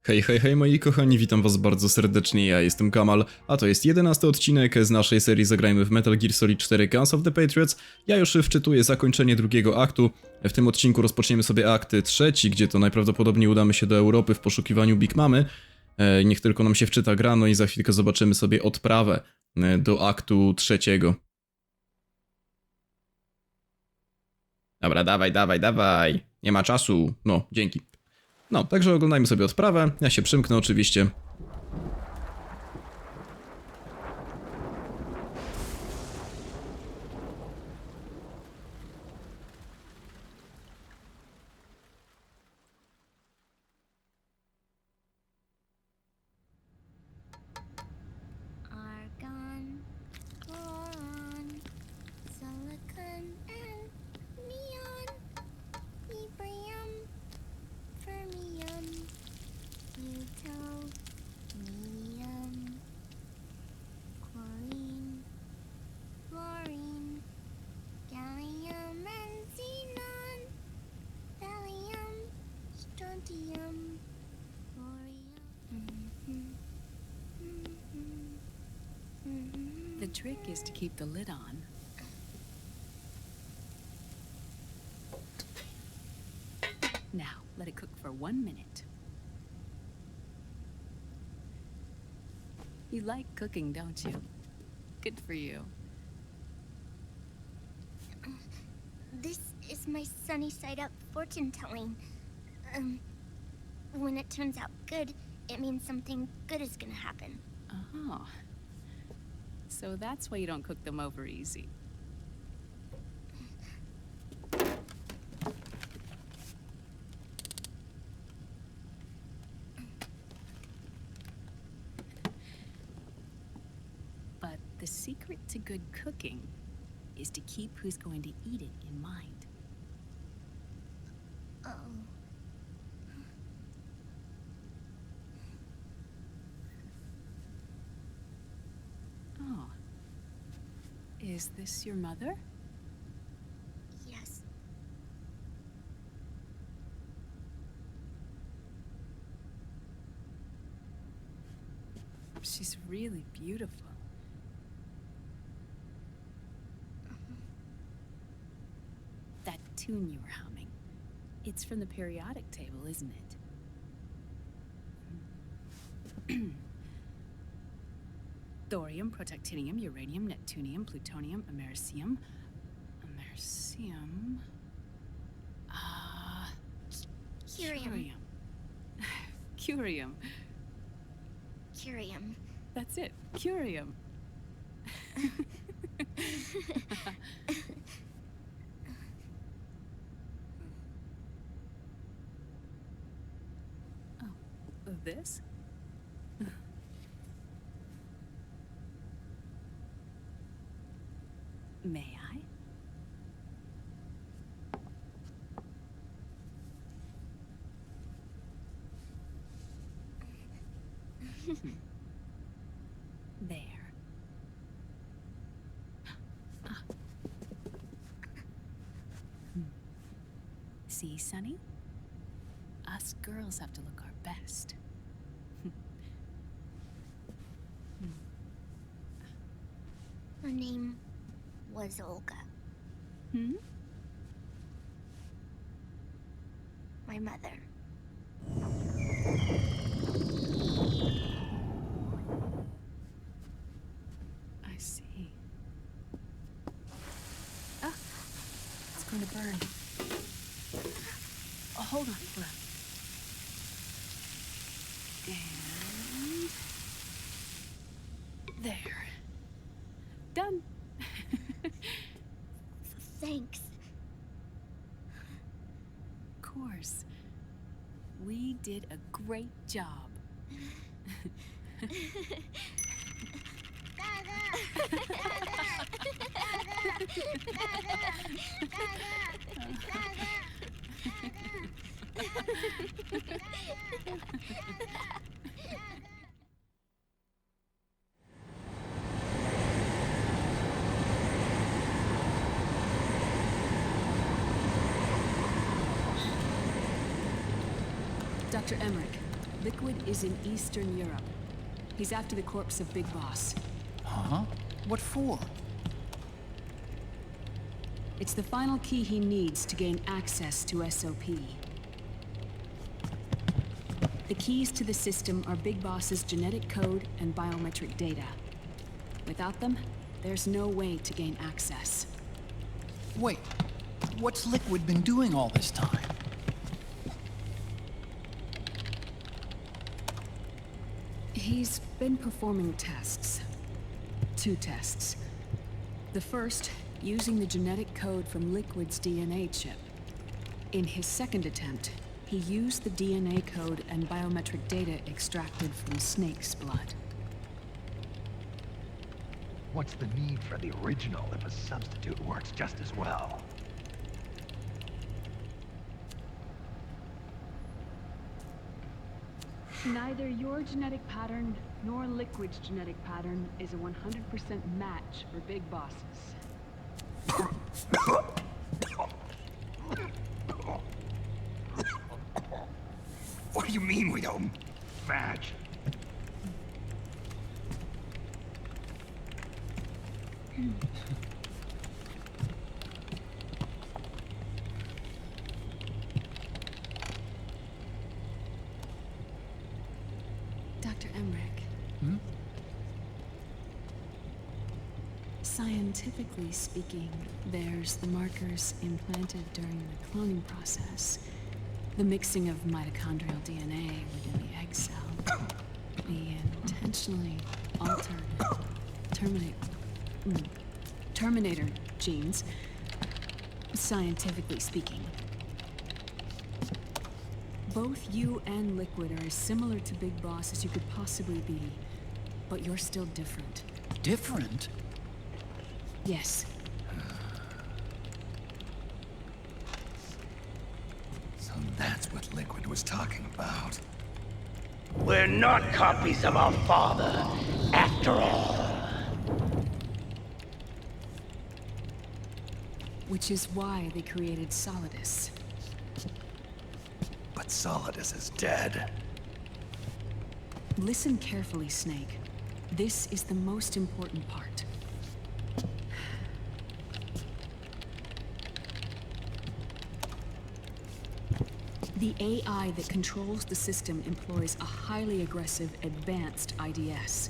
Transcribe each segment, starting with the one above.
Hej, hej, hej moi kochani, witam was bardzo serdecznie, ja jestem KaMaL, a to jest 11 odcinek z naszej serii Zagrajmy w Metal Gear Solid 4 Guns of the Patriots. Ja już wczytuję zakończenie drugiego aktu. W tym odcinku rozpoczniemy sobie akt trzeci, gdzie to najprawdopodobniej udamy się do Europy w poszukiwaniu Big Mamy. Niech tylko nam się wczyta gra, no i za chwilkę zobaczymy sobie odprawę do aktu trzeciego. Dobra, dawaj, nie ma czasu, no, dzięki. No, także oglądajmy sobie odprawę, ja się przymknę oczywiście. Argon, boron, silicon, and neon, yttrium, fermium, plutonium, chlorine, fluorine, gallium and xenon, thallium, strontium, thorium. The trick is to keep the lid on. Now, let it cook for 1 minute. You like cooking, don't you? Good for you. This is my sunny side up fortune telling. When it turns out good, it means something good is gonna happen. Oh. So that's why you don't cook them over easy. But the secret to good cooking is to keep who's going to eat it in mind. Oh. Oh. Is this your mother? Yes. She's really beautiful. That tune you were humming, it's from the periodic table, isn't it? Thorium, protactinium, uranium, neptunium, plutonium, americium. Curium. Curium. Curium. That's it. Curium. Oh, this? May I? There. See, Sonny? Us girls have to look our best. Her name was Olga. Hmm? My mother. I see. Ah! It's going to burn. Oh, hold on. And... there. Done. Thanks. Of course. We did a great job. Dr. Emmerich, Liquid is in Eastern Europe. He's after the corpse of Big Boss. Huh? What for? It's the final key he needs to gain access to SOP. The keys to the system are Big Boss's genetic code and biometric data. Without them, there's no way to gain access. Wait, what's Liquid been doing all this time? He's been performing tests. 2 tests. The first, using the genetic code from Liquid's DNA chip. In his second attempt, he used the DNA code and biometric data extracted from Snake's blood. What's the need for the original if a substitute works just as well? Neither your genetic pattern nor Liquid's genetic pattern is a 100% match for Big Bosses. What do you mean we don't match? Dr. Emmerich. Hmm? Scientifically speaking, there's the markers implanted during the cloning process. The mixing of mitochondrial DNA within the egg cell. The intentionally altered Terminator genes, scientifically speaking. Both you and Liquid are as similar to Big Boss as you could possibly be, but you're still different. Different? Yes. So that's what Liquid was talking about. We're not copies of our father, after all. Which is why they created Solidus. But Solidus is dead. Listen carefully, Snake. This is the most important part. The AI that controls the system employs a highly aggressive, advanced IDS.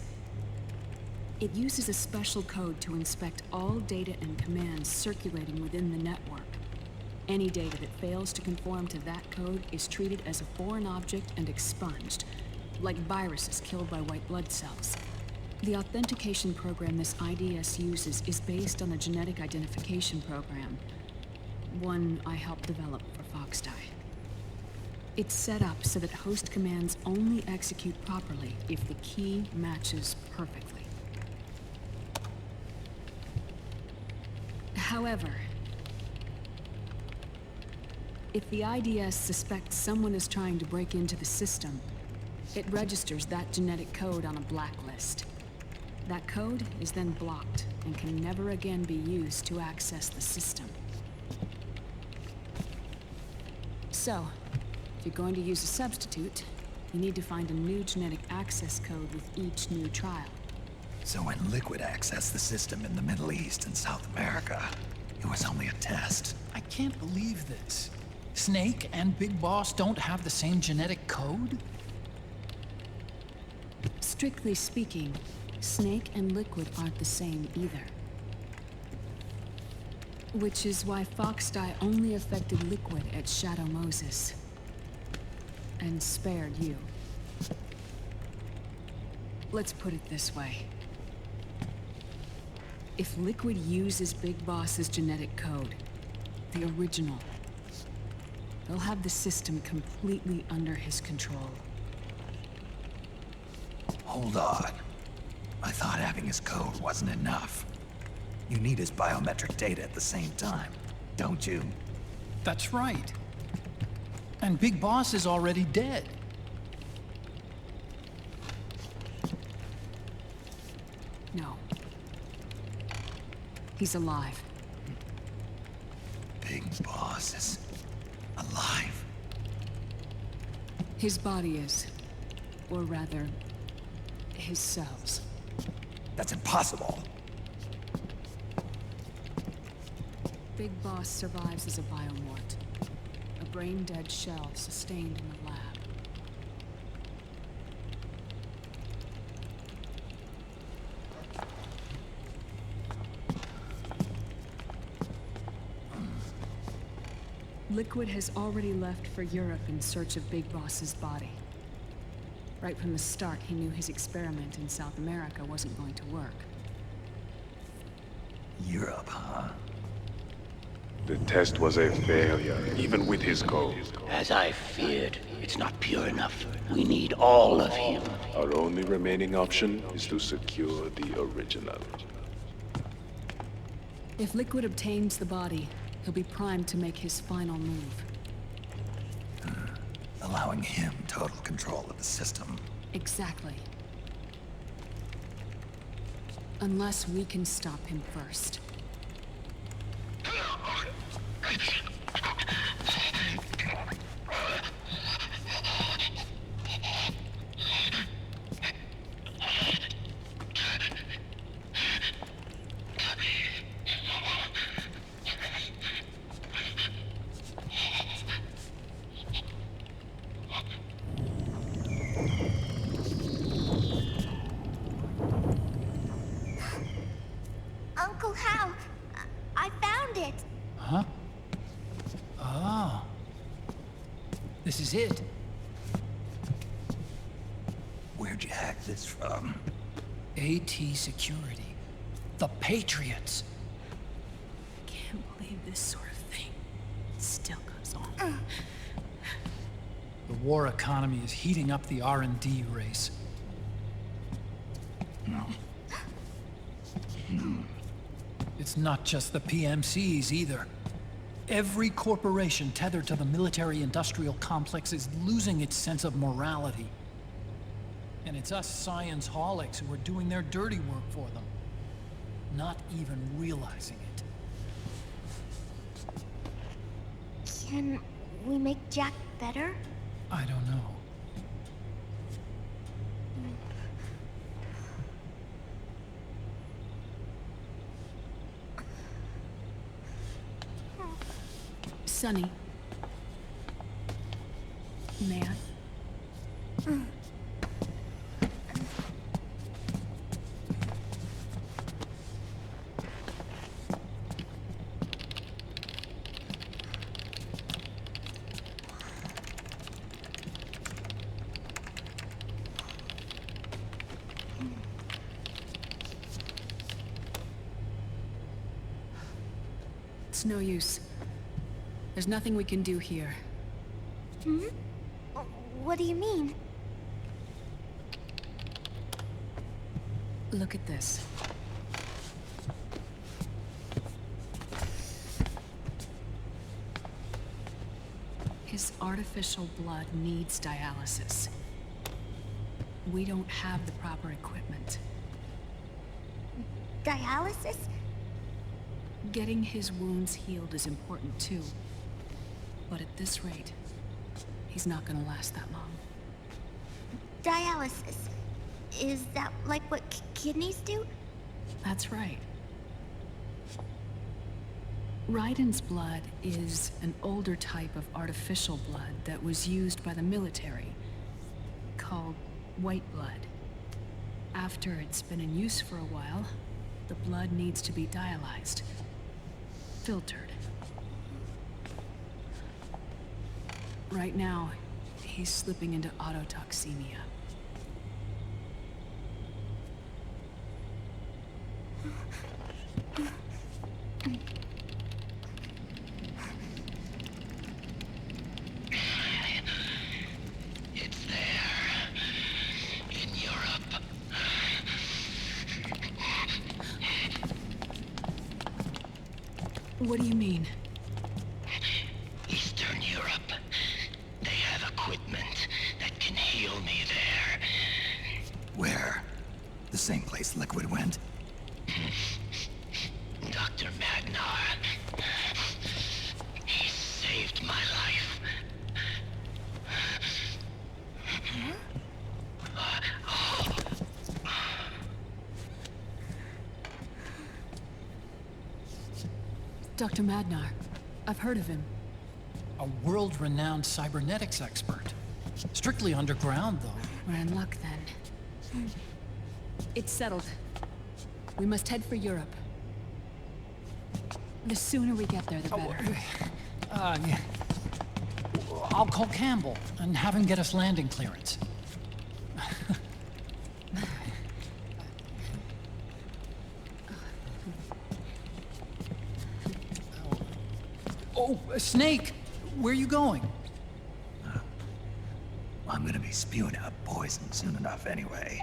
It uses a special code to inspect all data and commands circulating within the network. Any data that fails to conform to that code is treated as a foreign object and expunged, like viruses killed by white blood cells. The authentication program this IDS uses is based on a genetic identification program, one I helped develop for Foxdie. It's set up so that host commands only execute properly if the key matches perfectly. However, if the IDS suspects someone is trying to break into the system, it registers that genetic code on a blacklist. That code is then blocked and can never again be used to access the system. So, if you're going to use a substitute, you need to find a new genetic access code with each new trial. So when Liquid accessed the system in the Middle East and South America, it was only a test. I can't believe this. Snake and Big Boss don't have the same genetic code? Strictly speaking, Snake and Liquid aren't the same either. Which is why Foxdie only affected Liquid at Shadow Moses. And spared you. Let's put it this way. If Liquid uses Big Boss's genetic code, the original, he'll have the system completely under his control. Hold on. I thought having his code wasn't enough. You need his biometric data at the same time, don't you? That's right. And Big Boss is already dead. No. He's alive. Big Boss is alive. His body is. Or rather, his cells. That's impossible. Big Boss survives as a biomort. A brain-dead shell sustained in the lab. Liquid has already left for Europe in search of Big Boss's body. Right from the start, he knew his experiment in South America wasn't going to work. Europe, huh? The test was a failure, even with his code. As I feared, it's not pure enough. We need all of him. Our only remaining option is to secure the original. If Liquid obtains the body, he'll be primed to make his final move. Allowing him total control of the system. Exactly. Unless we can stop him first. Uncle Hal, I found it. Huh? Oh. This is it. Where'd you hack this from? AT Security. The Patriots. Can't believe this sort of thing still goes on. The war economy is heating up the R&D race. It's not just the PMCs either. Every corporation tethered to the military-industrial complex is losing its sense of morality. And it's us science-holics who are doing their dirty work for them, not even realizing it. Can we make Jack better? I don't know. Sonny. May I? It's no use. There's nothing we can do here. What do you mean? Look at this. His artificial blood needs dialysis. We don't have the proper equipment. Dialysis? Getting his wounds healed is important too. But at this rate, he's not gonna last that long. Dialysis. Is that like what kidneys do? That's right. Raiden's blood is an older type of artificial blood that was used by the military, called white blood. After it's been in use for a while, the blood needs to be dialyzed, filtered. Right now, he's slipping into autotoxemia. It's there. In Europe. What do you mean? Eastern Europe. They have equipment that can heal me there. Where? The same place Liquid went? Dr. Magnar. He saved my life. Dr. Madnar. I've heard of him. A world-renowned cybernetics expert. Strictly underground, though. We're in luck then. It's settled. We must head for Europe. The sooner we get there, the better. Yeah. I'll call Campbell and have him get us landing clearance. Oh, Snake! Where are you going? I'm gonna be spewing out poison soon enough anyway.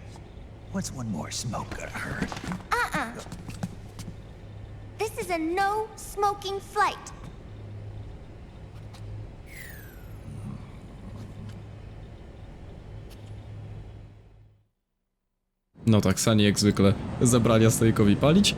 What's one more smoke gonna hurt? This is a no smoking flight. No tak, Sani jak zwykle zabrali Aztekowi palić.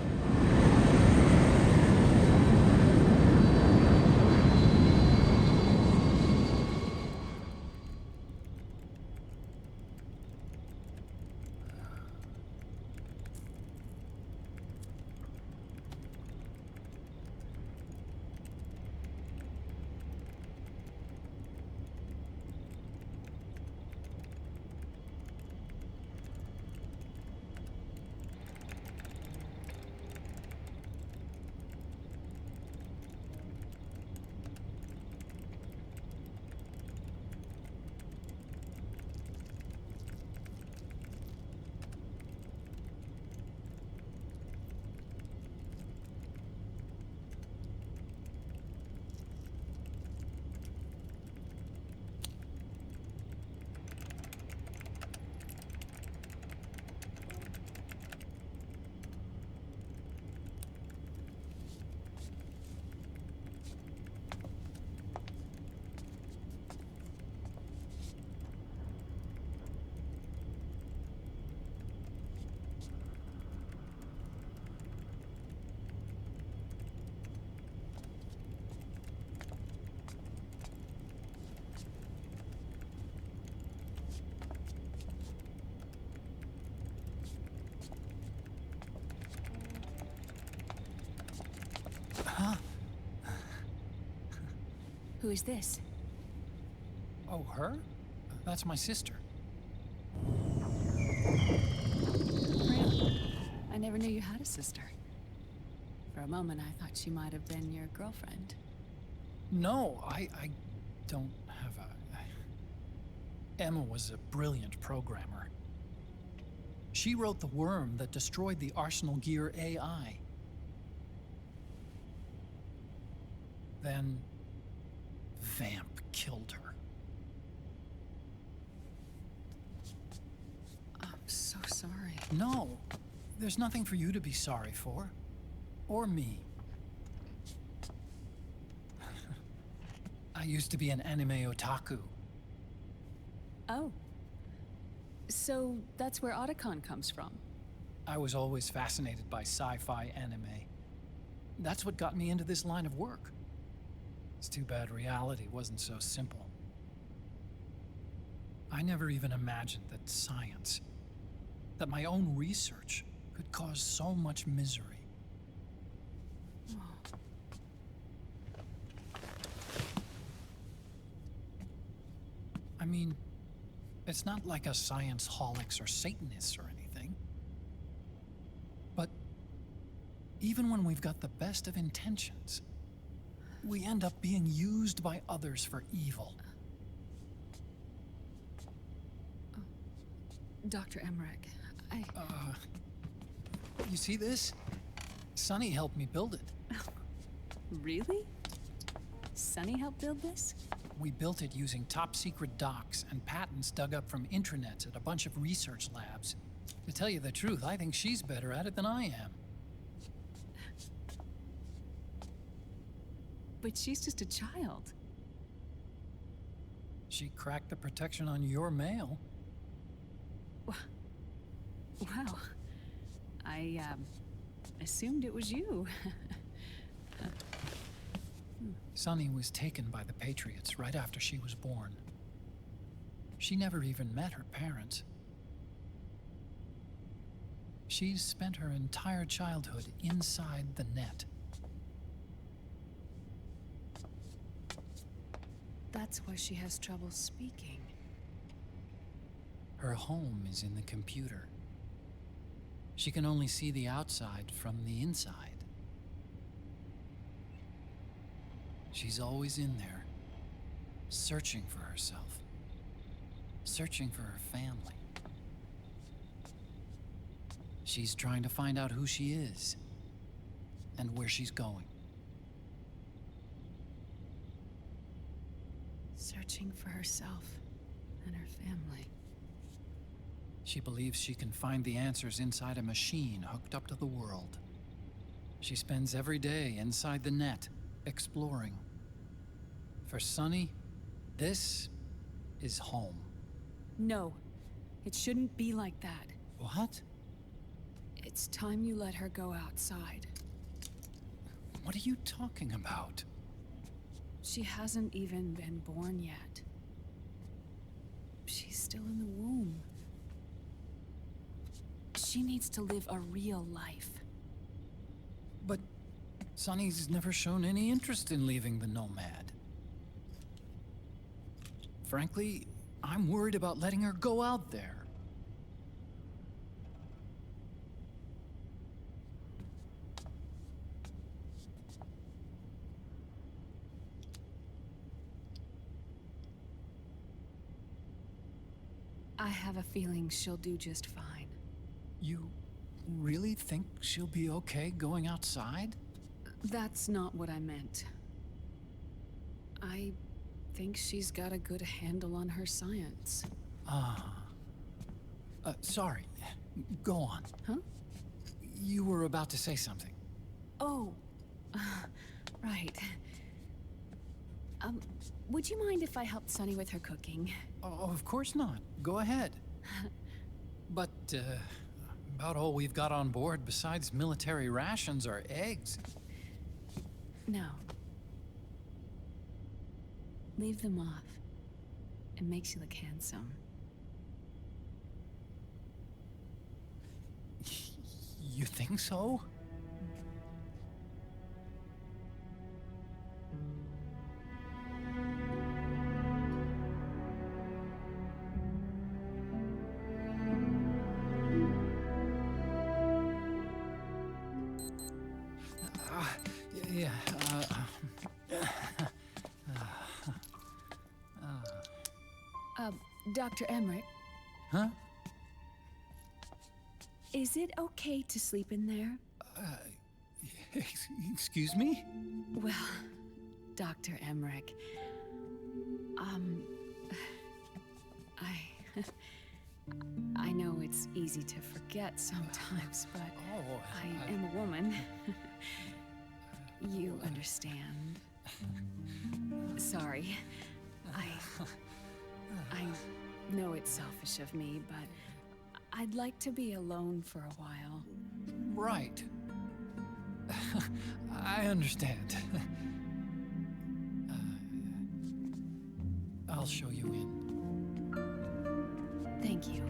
Who is this? Oh, her? That's my sister. Really? I never knew you had a sister. For a moment, I thought she might have been your girlfriend. No, I don't have a... Emma was a brilliant programmer. She wrote the worm that destroyed the Arsenal Gear AI. Then... Vamp killed her. I'm so sorry. No, there's nothing for you to be sorry for. Or me. I used to be an anime otaku. Oh. So that's where Otacon comes from. I was always fascinated by sci-fi anime. That's what got me into this line of work. It's too bad reality wasn't so simple. I never even imagined that science, that my own research, could cause so much misery. I mean, it's not like us science holics or Satanists or anything. But even when we've got the best of intentions, we end up being used by others for evil. Dr. Emmerich, You see this? Sonny helped me build it. Really? Sunny helped build this? We built it using top-secret docs and patents dug up from intranets at a bunch of research labs. To tell you the truth, I think she's better at it than I am. But she's just a child. She cracked the protection on your mail. Wow. I, assumed it was you. Sunny was taken by the Patriots right after she was born. She never even met her parents. She's spent her entire childhood inside the net. That's why she has trouble speaking. Her home is in the computer. She can only see the outside from the inside. She's always in there, searching for herself, searching for her family. She's trying to find out who she is and where she's going. Searching for herself and her family. She believes she can find the answers inside a machine hooked up to the world. She spends every day inside the net, exploring. For Sunny, this is home. No, it shouldn't be like that. What? It's time you let her go outside. What are you talking about? She hasn't even been born yet. She's still in the womb. She needs to live a real life. But Sunny's never shown any interest in leaving the Nomad. Frankly, I'm worried about letting her go out there. I have a feeling she'll do just fine. You really think she'll be okay going outside? That's not what I meant. I think she's got a good handle on her science. Sorry. Go on. Huh? You were about to say something. Oh, right. Would you mind if I helped Sunny with her cooking? Oh, of course not. Go ahead. But, about all we've got on board besides military rations are eggs. No. Leave them off. It makes you look handsome. You think so? Dr. Emmerich, Huh? is it okay to sleep in there? Excuse me? Well, Dr. Emmerich, I know it's easy to forget sometimes, but I am a woman. You understand. Sorry. I know it's selfish of me, but I'd like to be alone for a while. Right. I understand. I'll show you in. Thank you.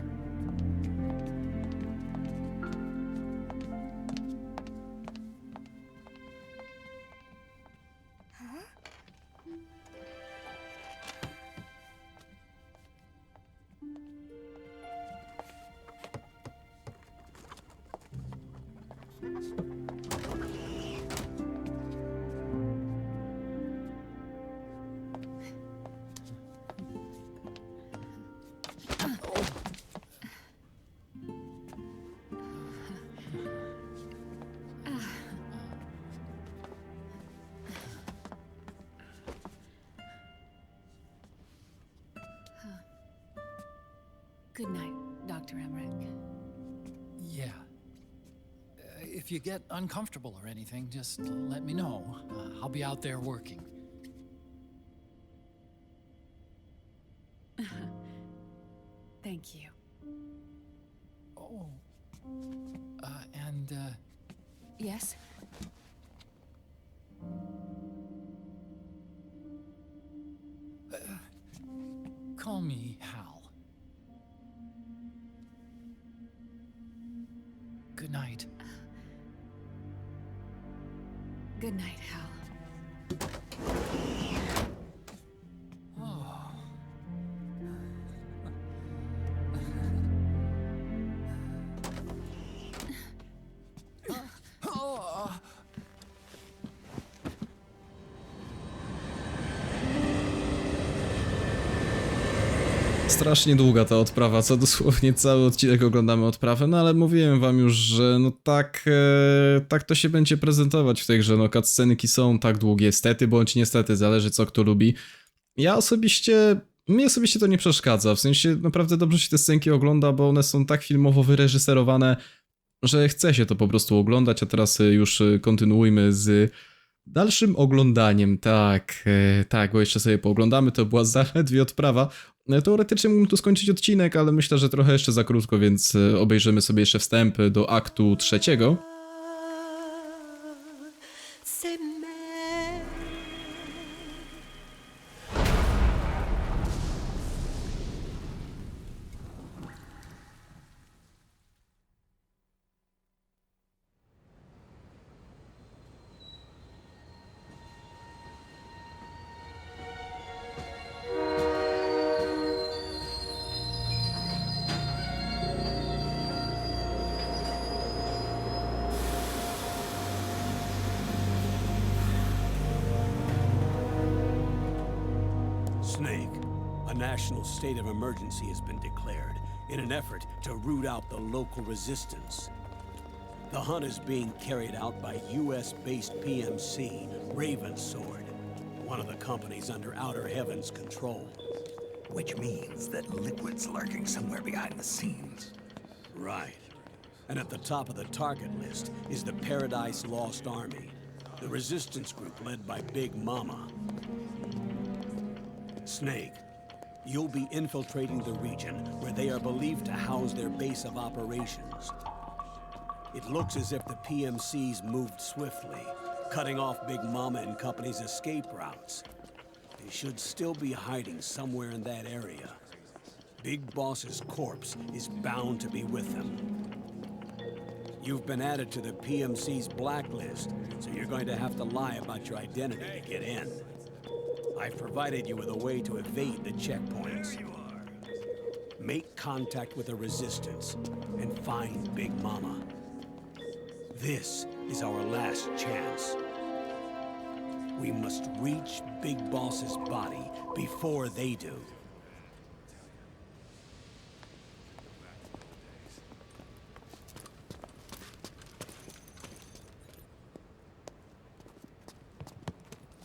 Good night, Dr. Emmerich. Yeah. If you get uncomfortable or anything, just let me know. I'll be out there working. Thank you. Oh. And, Yes? call me Hal. Good night. Good night, Hal. Strasznie długa ta odprawa, co dosłownie cały odcinek oglądamy odprawę, no ale mówiłem wam już, że no tak to się będzie prezentować w tej grze, no cutscenki są tak długie, stety bądź niestety, zależy co kto lubi. Mnie osobiście to nie przeszkadza, w sensie naprawdę dobrze się te scenki ogląda, bo one są tak filmowo wyreżyserowane, że chce się to po prostu oglądać, a teraz już kontynuujmy z dalszym oglądaniem, tak, bo jeszcze sobie pooglądamy, to była zaledwie odprawa. Teoretycznie mógłbym tu skończyć odcinek, ale myślę, że trochę jeszcze za krótko, więc obejrzymy sobie jeszcze wstęp do aktu trzeciego. Snake, a national state of emergency has been declared in an effort to root out the local resistance. The hunt is being carried out by US-based PMC, Ravensword, one of the companies under Outer Heaven's control. Which means that Liquid's lurking somewhere behind the scenes. Right. And at the top of the target list is the Paradise Lost Army, the resistance group led by Big Mama. Snake, you'll be infiltrating the region where they are believed to house their base of operations. It looks as if the PMCs moved swiftly, cutting off Big Mama and company's escape routes. They should still be hiding somewhere in that area. Big Boss's corpse is bound to be with them. You've been added to the PMC's blacklist, so you're going to have to lie about your identity to get in. I've provided you with a way to evade the checkpoints. Make contact with the Resistance and find Big Mama. This is our last chance. We must reach Big Boss's body before they do.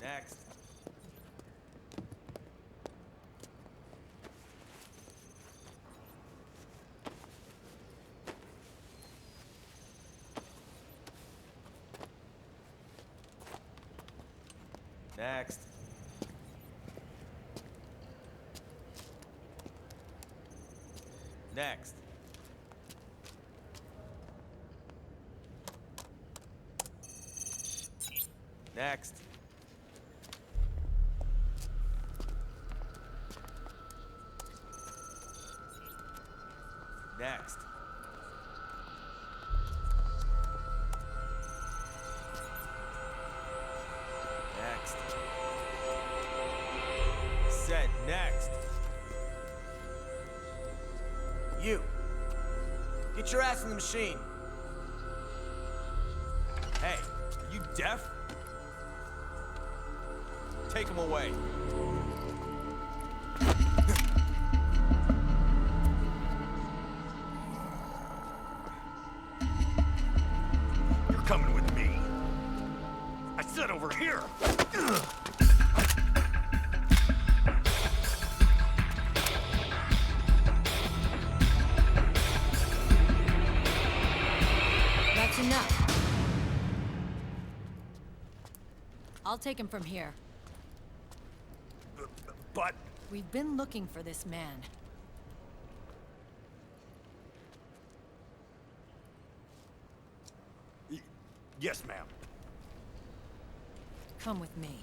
Next. Next. Next. Next. Next. Next. Said next. You. Get your ass in the machine. Hey, are you deaf? Take him away. You're coming with me. I said over here. That's enough. I'll take him from here. But We've been looking for this man. yes, ma'am. Come with me.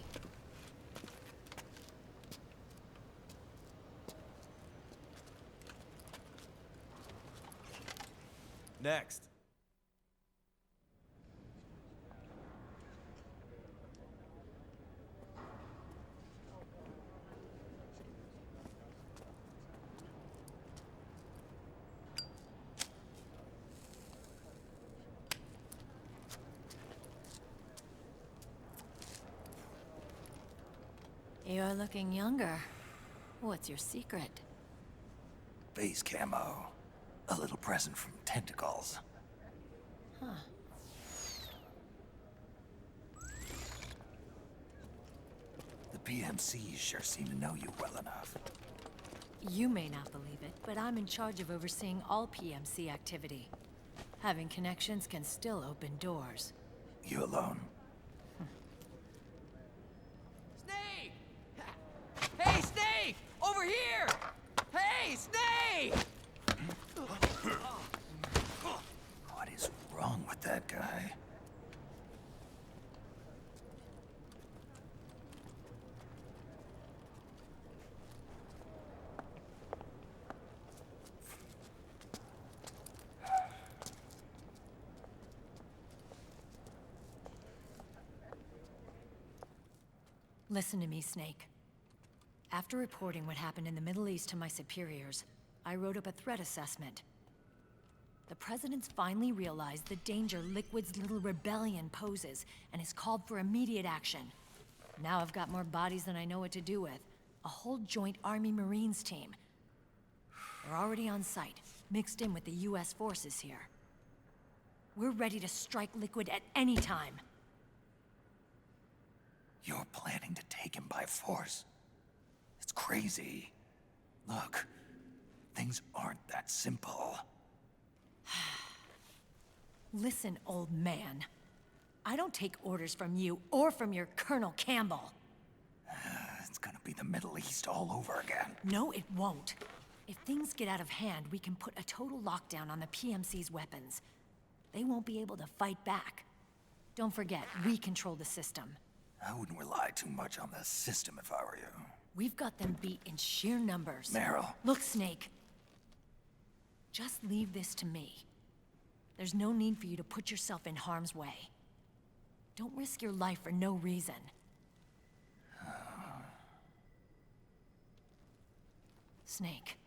Next. You're looking younger. What's your secret? Base camo. A little present from tentacles. Huh. The PMCs sure seem to know you well enough. You may not believe it, but I'm in charge of overseeing all PMC activity. Having connections can still open doors. You alone? Snake! Hey, Snake! Over here! Hey, Snake! What is wrong with that guy? Listen to me, Snake. After reporting what happened in the Middle East to my superiors, I wrote up a threat assessment. The President's finally realized the danger Liquid's little rebellion poses and has called for immediate action. Now I've got more bodies than I know what to do with. A whole joint Army-Marines team. They're already on site, mixed in with the US forces here. We're ready to strike Liquid at any time. You're planning to take him by force. It's crazy. Look, things aren't that simple. Listen, old man. I don't take orders from you or from your Colonel Campbell. It's gonna be the Middle East all over again. No, it won't. If things get out of hand, we can put a total lockdown on the PMC's weapons. They won't be able to fight back. Don't forget, we control the system. I wouldn't rely too much on the system if I were you. We've got them beat in sheer numbers. Meryl. Look, Snake. Just leave this to me. There's no need for you to put yourself in harm's way. Don't risk your life for no reason. Snake.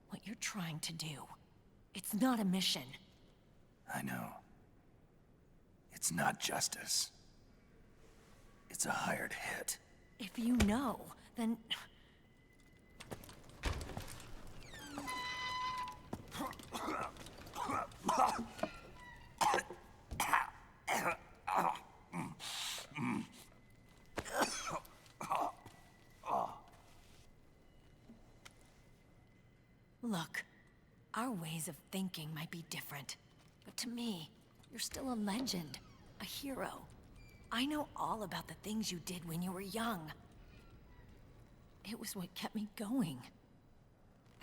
What you're trying to do, it's not a mission. I know. It's not justice. It's a hired hit. If you know, then... Look, our ways of thinking might be different, but to me, you're still a legend, a hero. I know all about the things you did when you were young. It was what kept me going.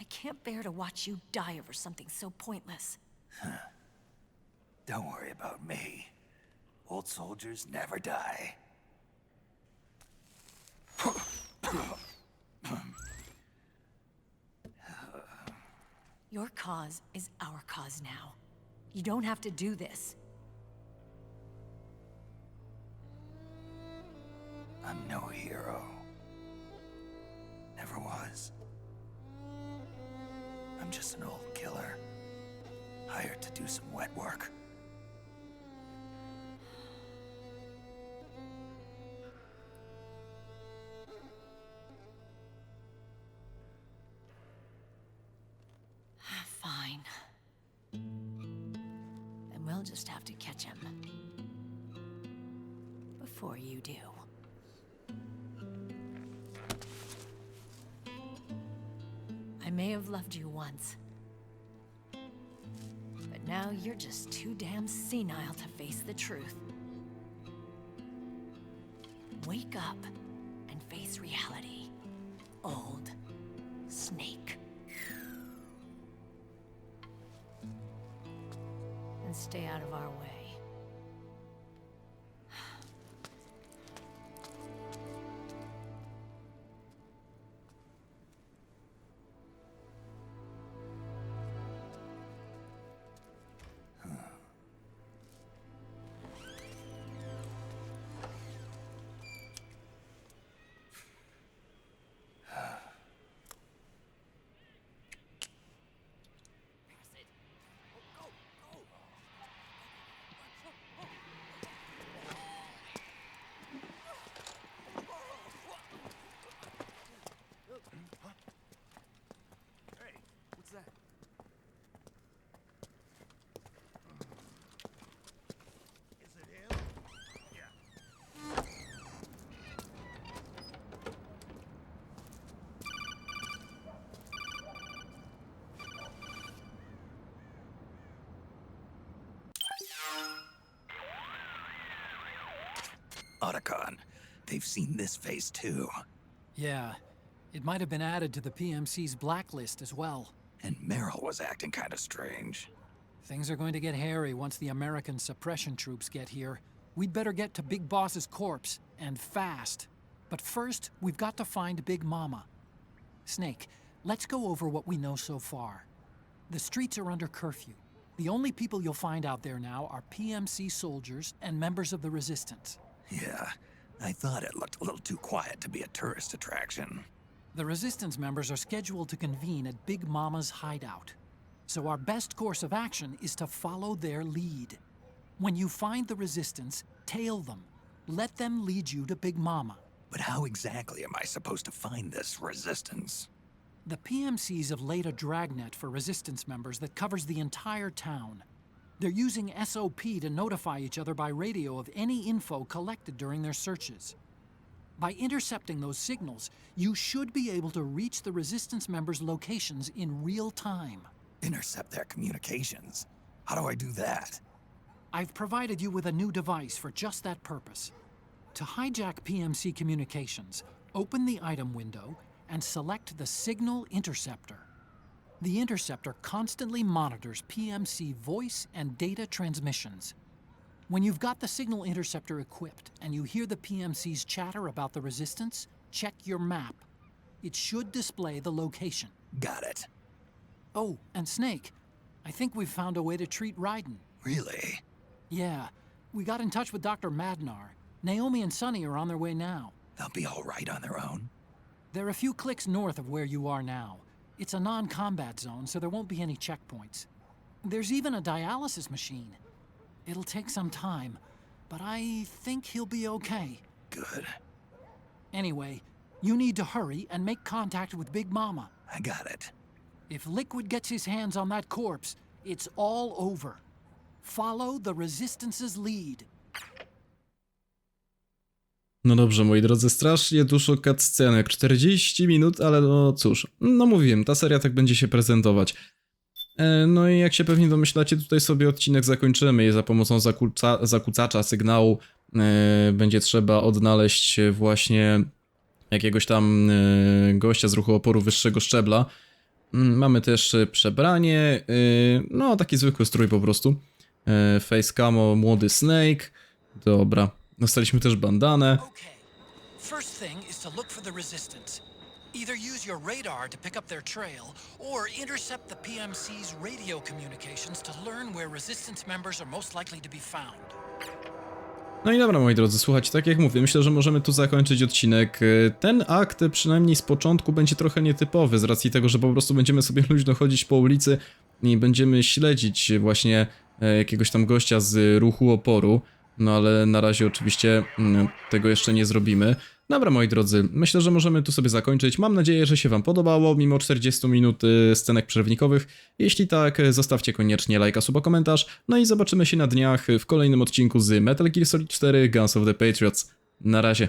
I can't bear to watch you die over something so pointless. Don't worry about me. Old soldiers never die. Your cause is our cause now. You don't have to do this. I'm no hero. Never was. I'm just an old killer. Hired to do some wet work. Fine. Then we'll just have to catch him. Before you do. I may have loved you once. But now you're just too damn senile to face the truth. Wake up and face reality. Old Snake. And stay out of our way. Otacon. They've seen this face too. Yeah, it might have been added to the PMC's blacklist as well. And Meryl was acting kind of strange. Things are going to get hairy once the American suppression troops get here. We'd better get to Big Boss's corpse, and fast. But first, we've got to find Big Mama. Snake, let's go over what we know so far. The streets are under curfew. The only people you'll find out there now are PMC soldiers and members of the Resistance. Yeah, I thought it looked a little too quiet to be a tourist attraction. The Resistance members are scheduled to convene at Big Mama's hideout. So our best course of action is to follow their lead. When you find the Resistance, tail them. Let them lead you to Big Mama. But how exactly am I supposed to find this Resistance? The PMCs have laid a dragnet for Resistance members that covers the entire town. They're using SOP to notify each other by radio of any info collected during their searches. By intercepting those signals, you should be able to reach the Resistance members' locations in real time. Intercept their communications? How do I do that? I've provided you with a new device for just that purpose. To hijack PMC communications, open the item window and select the Signal Interceptor. The interceptor constantly monitors PMC voice and data transmissions. When you've got the Signal Interceptor equipped and you hear the PMC's chatter about the Resistance, check your map. It should display the location. Got it. Oh, and Snake, I think we've found a way to treat Raiden. Really? Yeah, we got in touch with Dr. Madnar. Naomi and Sonny are on their way now. They'll be all right on their own? They're a few clicks north of where you are now. It's a non-combat zone, so there won't be any checkpoints. There's even a dialysis machine. It'll take some time, but I think he'll be okay. Good. Anyway, you need to hurry and make contact with Big Mama. I got it. If Liquid gets his hands on that corpse, it's all over. Follow the Resistance's lead. No dobrze, moi drodzy, strasznie dużo cutscenek, 40 minut, ale no cóż, no mówiłem, ta seria tak będzie się prezentować. No i jak się pewnie domyślacie, tutaj sobie odcinek zakończymy i za pomocą zakłócacza sygnału będzie trzeba odnaleźć właśnie jakiegoś tam gościa z ruchu oporu wyższego szczebla. Mamy też przebranie, no taki zwykły strój po prostu. Face camo, młody Snake, dobra. Dostaliśmy też bandanę. First thing is to look for the Resistance. Either use your radar to pick up their trail, or intercept the PMC's radio communications to learn where Resistance members are most likely to be found. No i dobra, moi drodzy, słuchajcie, tak jak mówię, myślę, że możemy tu zakończyć odcinek. Ten akt, przynajmniej z początku, będzie trochę nietypowy, z racji tego, że po prostu będziemy sobie luźno chodzić po ulicy i będziemy śledzić właśnie jakiegoś tam gościa z ruchu oporu. No ale na razie oczywiście tego jeszcze nie zrobimy. Dobra, moi drodzy, myślę, że możemy tu sobie zakończyć. Mam nadzieję, że się wam podobało, mimo 40 minut scenek przerwnikowych. Jeśli tak, zostawcie koniecznie lajka, suba, komentarz. No i zobaczymy się na dniach w kolejnym odcinku z Metal Gear Solid 4 Guns of the Patriots. Na razie.